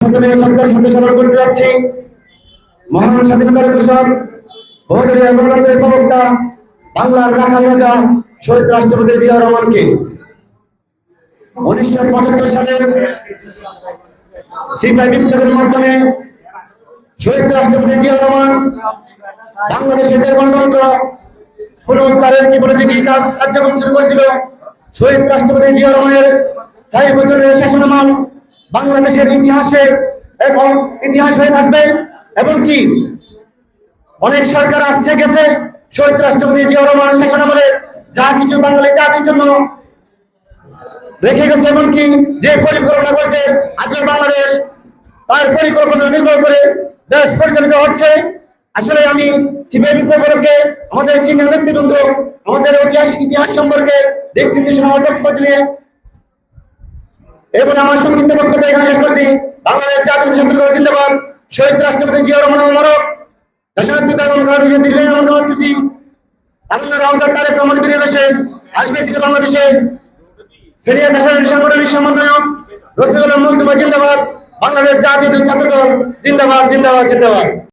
প্রথমে শ্রদ্ধার সাথে স্মরণ করতে যাচ্ছি মহান স্বাধীনতার ঘোষক, বহুদলীয় গণতন্ত্রের প্রবক্তা, বাংলার রাখাল রাজা শহীদ রাষ্ট্রপতি জিয়া রহমানকে। 1975 সালে সিপাহী বিপ্লবের মাধ্যমে শহীদ রাষ্ট্রপতি জিয়া রহমান বাংলাদেশের যে গণতন্ত্র পুনরুদ্ধারের কি বলেছে কি কার্যক্রম শুরু করেছিল। শহীদ রাষ্ট্রপতি জিয়া রহমানের 4 বছরের শাসনামল বাংলাদেশের ইতিহাসে এবং ইতিহাস হয়ে থাকবে। এবং কি অনেক সরকার আসছে গেছে, শহীদ রাষ্ট্রপতি জিয়া রহমান শাসনামলে যা কিছু বাঙালি জাতির জন্য রেখে গেছে এবং কি যে পরিকল্পনা করেছে আজও বাংলাদেশ তার পরিকল্পনা নির্ভর করে দেশ পরিচালিত হচ্ছে। আসলে আমি সিপাহী বিপ্লবকে আমাদের চীনের নেতৃবৃন্দ আমাদের ঐতিহাসিক ইতিহাস সম্পর্কে দিক নির্দেশনা বক্তব্য দিয়ে এবং আমার সংক্ষিপ্ত বক্তব্য এখানে শেষ করছি। বাংলাদেশ জাতীয় ছাত্রদল জিন্দাবাদ। শহীদ রাষ্ট্রপতি জিয়া রহমান মোবারক। দেশনেত্রী বেগম খালেদা জিয়া দীর্ঘ আমন্ত্রণ করতেছি। আপনারা রওনার তারেক রহমান বীরের বেশে আসবে থেকে বাংলাদেশে সিনিয়র ন্যাশনাল সাংগঠনিক সমন্বয়ক রফিকুল আহমদ জিন্দাবাদ। বাংলাদেশ জাতীয় ছাত্রদল জিন্দাবাদ জিন্দাবাদ জিন্দাবাদ।